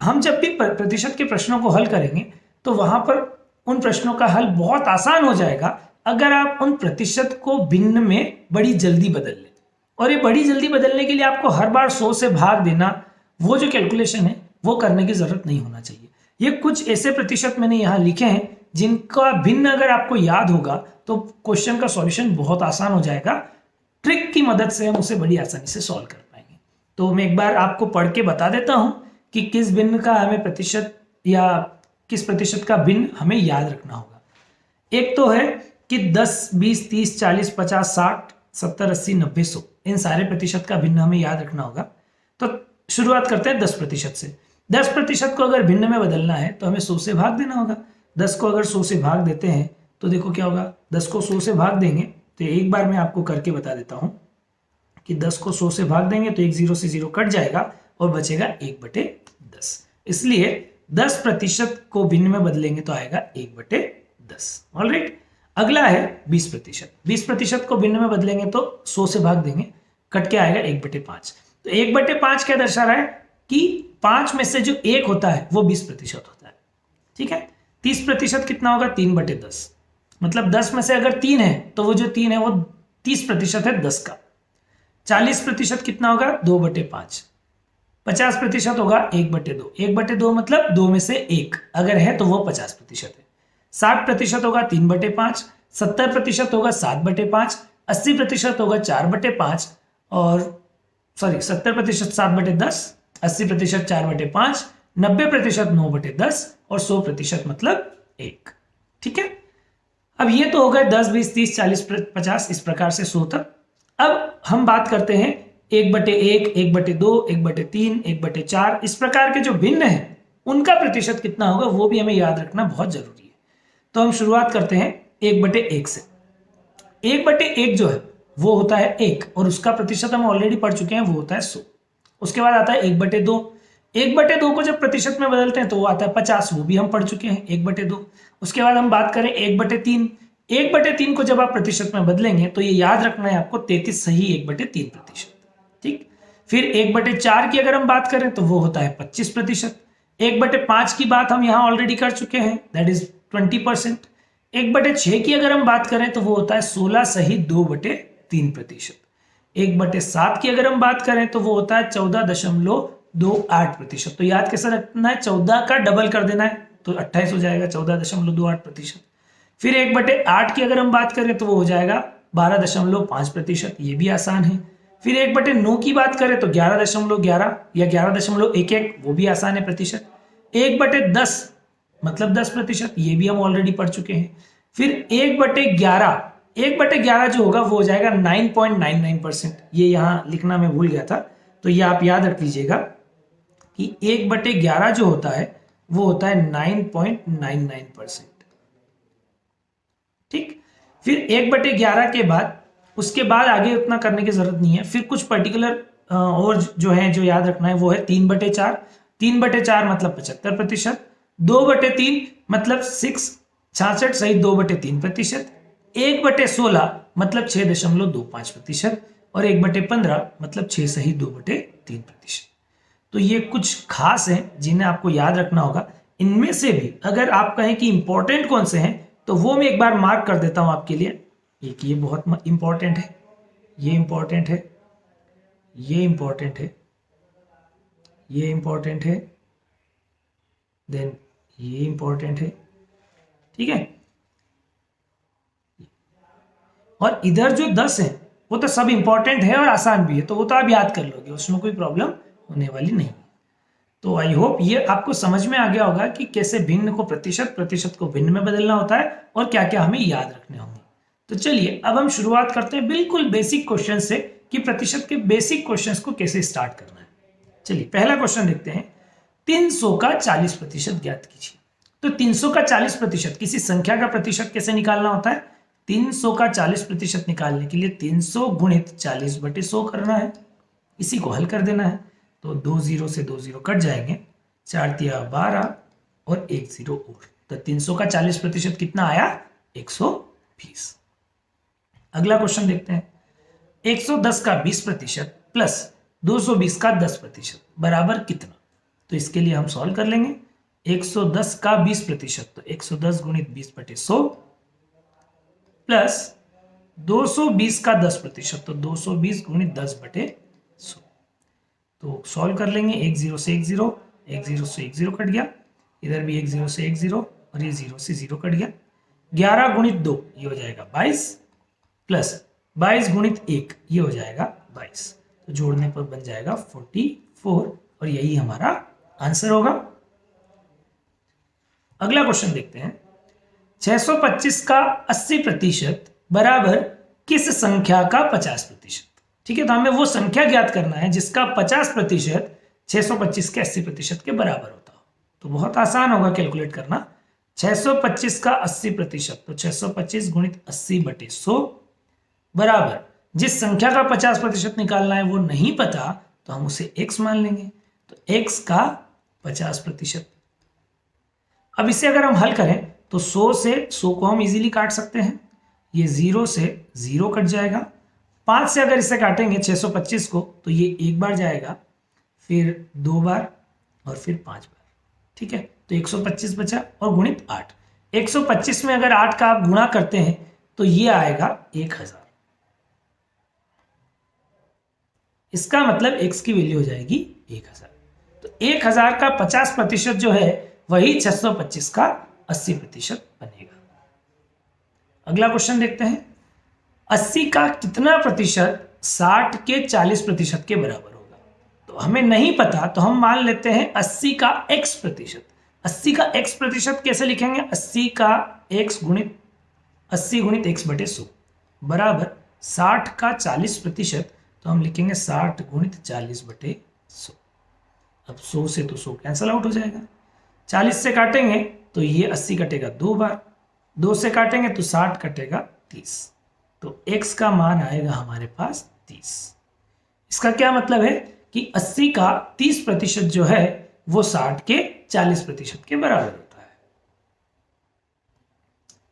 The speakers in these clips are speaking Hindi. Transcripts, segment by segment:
हम जब भी प्रतिशत के प्रश्नों को हल करेंगे तो वहां पर उन प्रश्नों का हल बहुत आसान हो जाएगा अगर आप उन प्रतिशत को भिन्न में बड़ी जल्दी बदल लें। और ये बड़ी जल्दी बदलने के लिए आपको हर बार 100 से भाग देना, वो जो कैलकुलेशन है वो करने की जरूरत नहीं होना चाहिए। ये कुछ ऐसे प्रतिशत मैंने यहाँ लिखे हैं जिनका भिन्न अगर आपको याद होगा तो क्वेश्चन का सॉल्यूशन बहुत आसान हो जाएगा। ट्रिक की मदद से हम उसे बड़ी आसानी से सॉल्व कर पाएंगे। तो मैं एक बार आपको पढ़ के बता देता हूं कि किस भिन्न का हमें प्रतिशत या किस प्रतिशत का भिन्न हमें याद रखना होगा। एक तो है कि 10, 20, 30, 40, 50, 60, 70, 80, 90, 100 इन सारे प्रतिशत का भिन्न हमें याद रखना होगा। तो शुरुआत करते हैं 10% से। 10% को अगर भिन्न में बदलना है तो हमें 100 से भाग देना होगा। 10 को अगर 100 से भाग देते हैं तो देखो क्या होगा, 10 को 100 से भाग देंगे तो एक बार मैं आपको करके बता देता हूं कि 10 को 100 से भाग देंगे तो एक 0 से 0 कट जाएगा और बचेगा 1/10। इसलिए 10% को भिन्न में बदलेंगे तो आएगा 1/10। ऑलराइट, अगला है 20%। 20% को भिन्न में बदलेंगे तो 100 से भाग देंगे, कट के आएगा 1/5। तो 1/5 क्या दर्शा रहा है कि 5 में से जो 1 होता है वो 20% होता है। ठीक है, 30% कितना होगा, 3/10। मतलब 10 में से अगर 3 है तो वो जो 3 है वो 30% है 10 का। 40% कितना होगा, 2/5। 50% होगा 1/2। 1/2 मतलब 2 में से 1 अगर है तो वो 50% है। 60% होगा 3/5। 70% होगा 7/5। 80% होगा 4/5 और 70% 7/10, 80% 4/5, 90% 9/10 और 100% मतलब 1। ठीक है, अब ये तो हो गए 10, 20, 30, 40, 50 इस प्रकार से 100 तक। अब हम बात करते हैं 1/1, 1/2, 1/3, 1/4 इस प्रकार के जो भिन्न हैं उनका प्रतिशत कितना होगा वो भी हमें याद रखना बहुत जरूरी है। तो हम शुरुआत करते हैं 1/1 से। 1/1 जो है वो होता है 1 और उसका प्रतिशत हम ऑलरेडी पढ़ चुके हैं, वो होता है 100। उसके बाद आता है 1/2। 1/2 को जब प्रतिशत में बदलते हैं तो वो आता है 50, वो भी हम पढ़ चुके हैं 1/2। उसके बाद हम बात करें 1/3। 1/3 को जब आप प्रतिशत में बदलेंगे तो ये याद रखना है आपको 33 सही 1/3%। ठीक, फिर 1/4 की अगर हम बात करें तो वो होता है 25%। 1/5 की बात हम यहाँ ऑलरेडी कर चुके हैं, दैट इज 20%। 1/6 की अगर हम बात करें तो वो होता है 16 सही 2/3%। 1/7 की अगर हम बात करें तो वो होता है 14.28%। तो याद कैसे रखना है, 14 का डबल कर देना है तो 28 हो जाएगा, 14.28%। फिर 1/8 की अगर हम बात करें तो वो हो जाएगा 12.5%, ये भी आसान है। फिर 1/9 की बात करें तो 11.11 या 11.11, वो भी आसान है प्रतिशत। 1/10 मतलब 10%, ये भी हम ऑलरेडी पढ़ चुके हैं। फिर 1/11, 1/11 जो होगा वो हो जाएगा 9.99%। ये यहाँ लिखना मैं भूल गया था, तो ये आप याद रख लीजिएगा कि 1/11 जो होता है वो होता है 9.99%। ठीक, फिर 1/11 के बाद उसके बाद आगे उतना करने की जरूरत नहीं है। फिर कुछ पर्टिकुलर और जो है जो याद रखना है वो है 3/4। 3/4 मतलब 75%। 2/3 मतलब 66 सही 2/3%। 1/16 मतलब 6.25% और 1/15 मतलब 6 सही 2/3%। तो ये कुछ खास हैं जिन्हें आपको याद रखना होगा। इनमें से भी अगर आप कहें कि इंपॉर्टेंट कौन से हैं तो वो मैं एक बार मार्क कर देता हूं आपके लिए। एक ये बहुत इंपॉर्टेंट है, ये इंपॉर्टेंट है, ये इंपॉर्टेंट है, ये इंपॉर्टेंट है, देन ये इंपॉर्टेंट है। ठीक है, और इधर जो 10 है वो तो सब इंपॉर्टेंट है और आसान भी है, तो वो तो आप याद कर लोगे, उसमें कोई प्रॉब्लम होने वाली नहीं। तो आई होप ये आपको समझ में आ गया होगा कि कैसे भिन्न को प्रतिशत, प्रतिशत को भिन्न में बदलना होता है और क्या क्या हमें याद रखने होंगे। तो चलिए अब हम शुरुआत करते हैं बिल्कुल बेसिक क्वेश्चन से कि प्रतिशत के बेसिक क्वेश्चंस को कैसे स्टार्ट करना है। चलिए पहला क्वेश्चन देखते हैं। 300 का 40% ज्ञात कीजिए। तो 300 का 40% किसी संख्या का प्रतिशत कैसे निकालना होता है। 300 का 40% निकालने के लिए 300 गुणित 40/100 करना है, इसी को हल कर देना है। तो 2 0 से 2 0 कट जाएंगे, 4 तिया 12 और 1 0 और। तो 300 का 40% कितना आया, 120। अगला क्वेश्चन देखते हैं। 110 का 20% प्लस 220 का 10% बराबर कितना। तो इसके लिए हम सॉल्व कर लेंगे। 110 का 20%, तो 110 गुणित 20/100 प्लस 220 का 10%, तो 220 गुणित 10/100। तो सॉल्व कर लेंगे। 1 0 से 1 0, 1 0 से 1 0 कट गया, इधर भी 1 0 से 1 0 और ये 0 से 0 कट गया। 11 गुणित 2 ये हो जाएगा 22 प्लस 22 गुणित 1 ये हो जाएगा 22। तो जोड़ने पर बन जाएगा 44 और यही हमारा आंसर होगा। अगला क्वेश्चन देखते हैं। 625 का 80% बराबर किस संख्या का 50%? ठीक है, तो हमें वो संख्या ज्ञात करना है जिसका 50% 625 के 80% के बराबर होता हो। तो बहुत आसान होगा कैलकुलेट करना। 625 का 80%, तो 625 गुणित 80/100 बराबर जिस संख्या का 50% निकालना है वो नहीं पता, तो हम उसे x मान लेंगे। तो x का 50%। अब इसे अगर हम हल करें तो 100 से 100 को हम इजीली काट सकते हैं। ये 0 से 0 कट जाएगा। 5 से अगर इसे काटेंगे 625 को, तो ये एक बार जाएगा, फिर 2 बार और फिर 5 बार। ठीक है, तो 125 बचा और गुणित 8। 125 में अगर 8 का आप गुणा करते हैं तो ये आएगा 1000। इसका मतलब x की वैल्यू हो जाएगी 1000। तो 1000 का 50% जो है वही 625 का 80% बनेगा। अगला क्वेश्चन देखते हैं। 80 का कितना प्रतिशत 60 के 40% के बराबर होगा? तो हमें नहीं पता, तो हम मान लेते हैं 80 का x%। 80 का x% कैसे लिखेंगे? 80 का x गुणित 80 गुणित x/100 बराबर 60 का 40%, तो हम लिखेंगे 60 गुणित 40/100। अब 100 से तो 100 कैंसल आउट हो जाएगा। 40 से काटेंगे तो ये 80 कटेगा 2 बार, 2 से काटेंगे तो 60 कटेगा 30। तो x का मान आएगा हमारे पास 30। इसका क्या मतलब है कि 80 का 30% जो है वो 60 के 40% के बराबर होता है।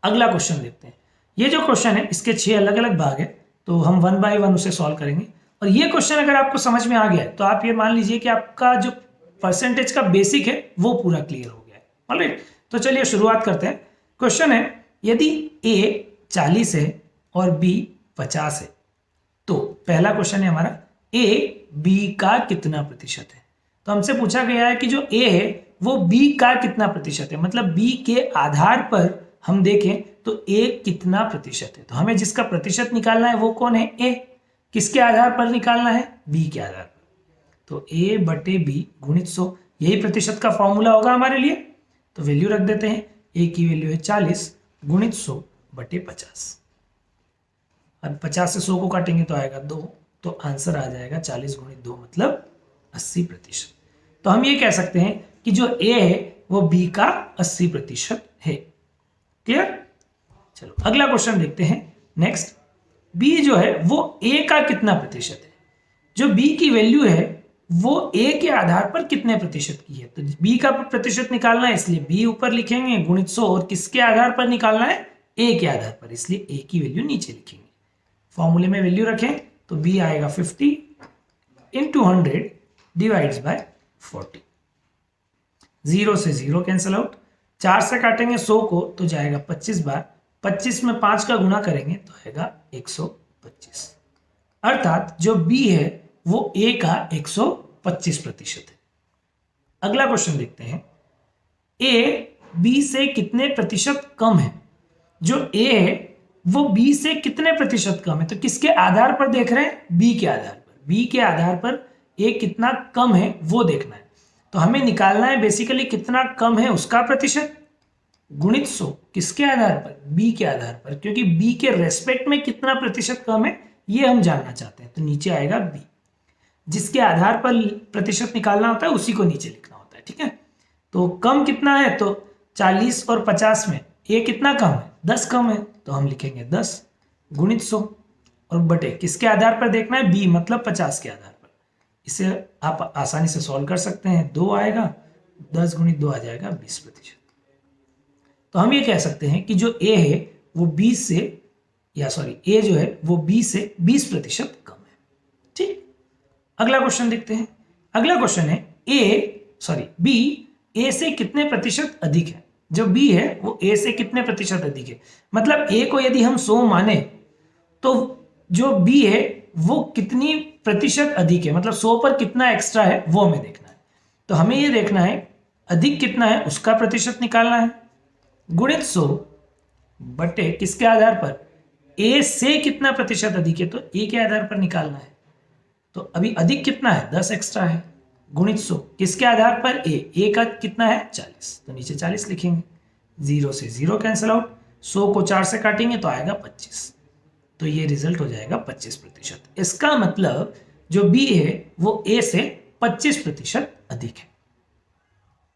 अगला क्वेश्चन देखते हैं। ये जो क्वेश्चन है इसके 6 अलग अलग भाग है, तो हम 1 बाय 1 उसे सॉल्व करेंगे। और ये क्वेश्चन अगर आपको समझ में आ गया है तो आप ये मान लीजिए कि आपका जो परसेंटेज का बेसिक है वो पूरा क्लियर हो गया है। ऑलराइट, तो चलिए शुरुआत करते हैं। क्वेश्चन है, यदि a 40 है और b 50 है, तो पहला क्वेश्चन है हमारा a b का कितना प्रतिशत है। तो हमसे पूछा गया है कि जो a है वो b का कितना प्रतिशत है, मतलब b के आधार पर हम देखें तो a कितना प्रतिशत है। तो हमें जिसका प्रतिशत निकालना है वो कौन है? a। किसके आधार पर निकालना है? b के आधार पर। तो a/b गुणित 100, यही प्रतिशत का फॉर्मूला होगा हमारे लिए। तो वैल्यू रख देते हैं। a की वैल्यू है 40 गुणित 100/50। अब 50 से 100 को काटेंगे तो आएगा 2, तो आंसर आ जाएगा 40 गुणित 2 मतलब 80%। तो हम ये कह सकते हैं कि जो a है वो b का 80% है। क्लियर? चलो अगला क्वेश्चन देखते हैं। नेक्स्ट, b जो है वो a का कितना प्रतिशत है। जो b की वैल्यू है वो a के आधार पर कितने प्रतिशत की है। तो b का प्रतिशत निकालना है इसलिए b ऊपर लिखेंगे गुणित 100, और किसके आधार पर निकालना है? a के आधार पर, इसलिए a की वैल्यू नीचे लिखेंगे। फॉर्मूले में वैल्यू रखें तो b आएगा 50 इंटू 100 डिवाइड्स बाय 40। 0 से 0 कैंसल आउट। 4 से काटेंगे 100 को तो जाएगा 25 बार, 25 में 5 का गुणा करेंगे तो आएगा 125। अर्थात जो b है वो a का 125% है। अगला क्वेश्चन देखते हैं। a b से कितने प्रतिशत कम है। जो a है वो b से कितने प्रतिशत कम है, तो किसके आधार पर देख रहे हैं? b के आधार पर। b के आधार पर a कितना कम है वो देखना है। तो हमें निकालना है बेसिकली कितना कम है उसका प्रतिशत गुणित 100। किसके आधार पर? b के आधार पर, क्योंकि b के रेस्पेक्ट में कितना प्रतिशत कम है ये हम जानना चाहते हैं। तो नीचे आएगा b। जिसके आधार पर प्रतिशत निकालना होता है उसी को नीचे लिखना होता है। ठीक है, तो कम कितना है? तो 40 और 50 में a कितना कम है? 10 कम है, तो हम लिखेंगे 10 गुणित 100 और बटे किसके आधार पर देखना है? b मतलब 50 के आधार पर। इसे आप आसानी से सॉल्व कर सकते हैं। 2 आएगा, 10 गुणित 2 आ जाएगा 20%। तो हम ये कह सकते हैं कि जो a है वो b से a जो है वो b से 20% कम है। ठीक, अगला क्वेश्चन देखते हैं। अगला क्वेश्चन है, a सॉरी बी ए से कितने प्रतिशत अधिक है। जो बी है वो ए से कितने प्रतिशत अधिक है, मतलब ए को यदि हम 100 माने तो जो बी है वो कितनी प्रतिशत अधिक है, मतलब 100 पर कितना एक्स्ट्रा है वो हमें देखना है। तो हमें ये देखना है अधिक कितना है उसका प्रतिशत निकालना है, गुणित 100 बटे किसके आधार पर, ए से कितना प्रतिशत अधिक है तो ए के आधार पर निकालना है। तो अभी अधिक कितना है 10 एक्स्ट्रा है, गुणित 100 किसके आधार पर, ए का कितना है 40, तो नीचे 40 लिखेंगे, 0 से 0 कैंसिल आउट, 100 को 4 से काटेंगे तो आएगा 25, तो ये रिजल्ट हो जाएगा 25%। इसका मतलब जो बी है वो ए से 25% अधिक है।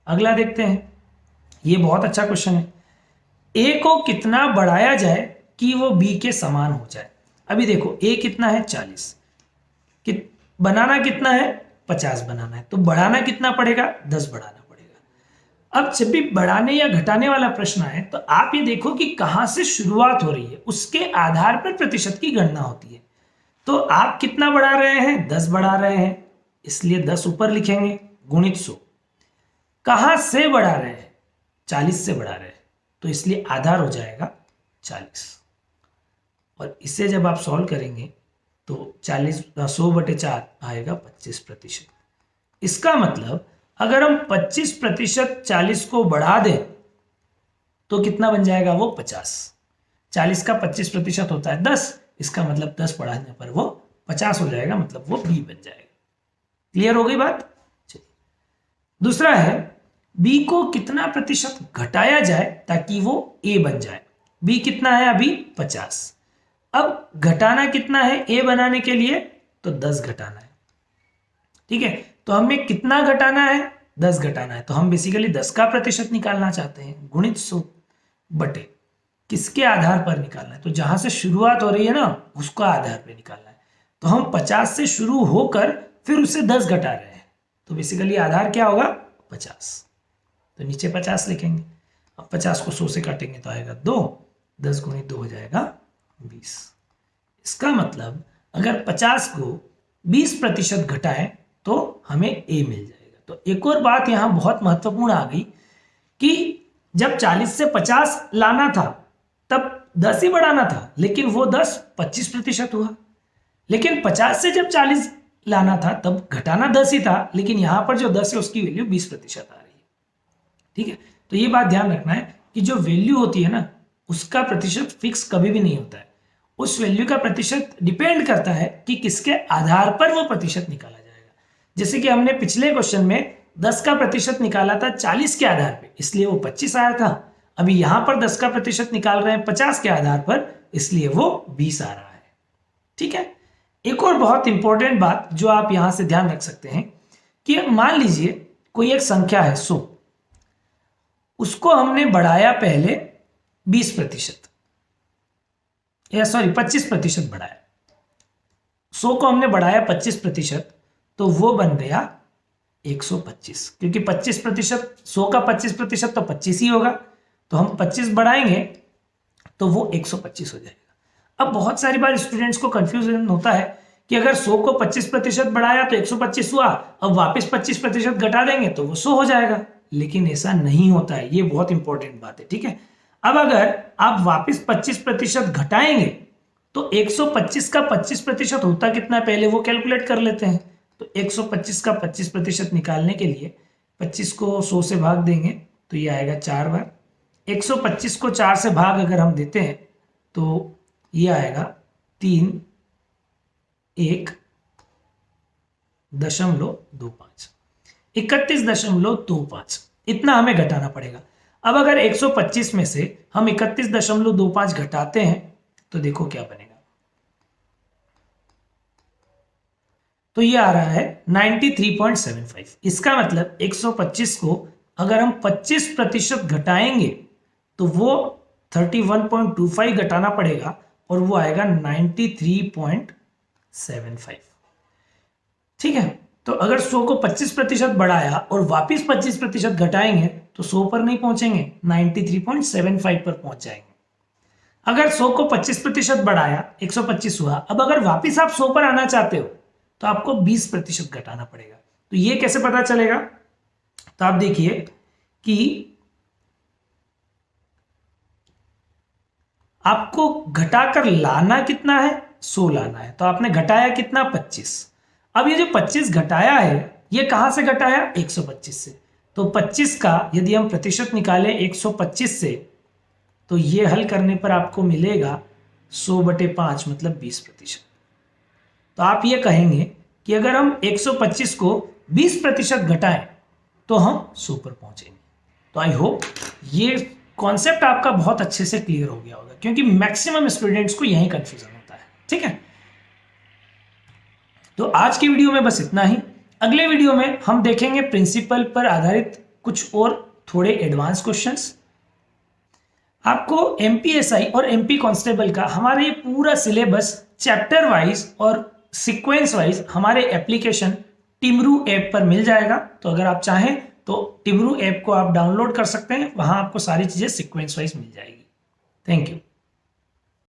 अगला देखते हैं, ये बहुत अच्छा क्वेश्चन है, ए को कितना बढ़ाया जाए कि वो बी के समान हो जाए। अभी देखो ए कितना है 40, बनाना कितना है 50 बनाना है, तो बढ़ाना कितना पड़ेगा 10 बढ़ाना पड़ेगा। अब जब भी बढ़ाने या घटाने वाला प्रश्न आए तो आप ये देखो कि कहां से शुरुआत हो रही है, उसके आधार पर प्रतिशत की गणना होती है। तो आप कितना बढ़ा रहे हैं 10 बढ़ा रहे हैं, इसलिए 10 ऊपर लिखेंगे, गुणित 100 कहां से बढ़ा रहे हैं 40 से बढ़ा रहे हैं, तो इसलिए आधार हो जाएगा 40, और इसे जब आप सॉल्व करेंगे तो 100 बटे 4 आएगा 25%। इसका मतलब अगर हम 25% 40 को बढ़ा दें तो कितना बन जाएगा वो 50, 40 का 25% होता है 10, इसका मतलब 10 बढ़ाने पर वो 50 हो जाएगा, मतलब वो बी बन जाएगा। क्लियर हो गई बात। चलिए दूसरा है, बी को कितना प्रतिशत घटाया जाए ताकि वो ए बन जाए। बी कितना है अभी 50, अब घटाना कितना है ए बनाने के लिए, तो 10 घटाना है, ठीक है। तो हमें कितना घटाना है 10 घटाना है, तो हम बेसिकली 10 का प्रतिशत निकालना चाहते हैं, गुणित 100 बटे किसके आधार पर निकालना है, तो जहां से शुरुआत हो रही है ना उसका आधार पर निकालना है। तो हम 50 से शुरू होकर फिर उससे 10 घटा रहे हैं, तो बेसिकली आधार क्या होगा 50, तो नीचे 50 लिखेंगे। अब 50 को 100 से काटेंगे तो आएगा 2, 10 गुणित 2 हो जाएगा 20। इसका मतलब अगर 50 को 20% घटाएं तो हमें ए मिल जाएगा। तो एक और बात यहां बहुत महत्वपूर्ण आ गई कि जब 40 से 50 लाना था तब 10 ही बढ़ाना था, लेकिन वो 10 25% हुआ। लेकिन 50 से जब 40 लाना था तब घटाना 10 ही था, लेकिन यहां पर जो 10 है उसकी वैल्यू 20% आ रही है, ठीक है। तो ये बात ध्यान रखना है कि जो वैल्यू होती है ना उसका प्रतिशत फिक्स कभी भी नहीं होता है, उस वैल्यू का प्रतिशत डिपेंड करता है कि किसके आधार पर वो प्रतिशत निकाला जाएगा। जैसे कि हमने पिछले क्वेश्चन में 10 का प्रतिशत निकाला था 40 के आधार पे, इसलिए वो 25 आया था। अभी यहां पर 10 का प्रतिशत निकाल रहे हैं 50 के आधार पर, इसलिए वो 20 आ रहा है, ठीक है। एक और बहुत इंपॉर्टेंट बात जो आप यहां से ध्यान रख सकते हैं कि मान लीजिए कोई एक संख्या है 100, उसको हमने बढ़ाया पहले 20%, या सॉरी 25% बढ़ाया, 100 को हमने बढ़ाया 25%, तो वो बन गया 125, क्योंकि 25%, 100 का 25% तो 25 ही होगा, तो हम 25 बढ़ाएंगे तो वो 125 हो जाएगा। अब बहुत सारी बार स्टूडेंट्स को कंफ्यूजन होता है कि अगर 100 को 25% बढ़ाया तो 125 हुआ, अब वापस 25% घटा देंगे तो वो 100 हो जाएगा, लेकिन ऐसा नहीं होता है। ये बहुत इंपॉर्टेंट बात है, ठीक है। अब अगर आप वापस 25% घटाएंगे तो 125 का 25% होता कितना है पहले वो कैलकुलेट कर लेते हैं। तो 125 का 25% निकालने के लिए 25 को 100 से भाग देंगे तो ये आएगा 4 बार। 125 को 4 से भाग अगर हम देते हैं तो ये आएगा 31.25, 31.25, इतना हमें घटाना पड़ेगा। अब अगर 125 में से हम 31.25 घटाते हैं तो देखो क्या बनेगा, तो ये आ रहा है 93.75। इसका मतलब 125 को अगर हम 25% घटाएंगे तो वो 31.25 घटाना पड़ेगा और वो आएगा 93.75, ठीक है। तो अगर 100 को 25% बढ़ाया और वापिस 25% घटाएंगे तो 100 पर नहीं पहुंचेंगे, 93.75 पर पहुंच जाएंगे। अगर 100 को 25% बढ़ाया 125 हुआ, अब अगर वापिस आप 100 पर आना चाहते हो तो आपको 20% घटाना पड़ेगा। तो ये कैसे पता चलेगा, तो आप देखिए कि आपको घटाकर लाना कितना है, 100 लाना है, तो आपने घटाया कितना, 25। अब ये जो 25 घटाया है ये कहां से घटाया, 125 से। तो 25 का यदि हम प्रतिशत निकालें 125 से, तो ये हल करने पर आपको मिलेगा 100/5 मतलब 20%। तो आप ये कहेंगे कि अगर हम 125 को 20% घटाएं तो हम 100 पर पहुंचेंगे। तो आई होप ये कॉन्सेप्ट आपका बहुत अच्छे से क्लियर हो गया होगा, क्योंकि मैक्सिमम स्टूडेंट्स को यही कंफ्यूजन होता है। ठीक है, तो आज की वीडियो में बस इतना ही। अगले वीडियो में हम देखेंगे प्रिंसिपल पर आधारित कुछ और थोड़े एडवांस क्वेश्चंस। आपको एमपीएसआई और एमपी कांस्टेबल का हमारे ये पूरा सिलेबस चैप्टर वाइज और सीक्वेंस वाइज हमारे एप्लीकेशन टिमरू ऐप पर मिल जाएगा। तो अगर आप चाहें तो टिमरू ऐप को आप डाउनलोड कर सकते हैं, वहां आपको सारी चीजें सीक्वेंस वाइज मिल जाएगी। Thank you.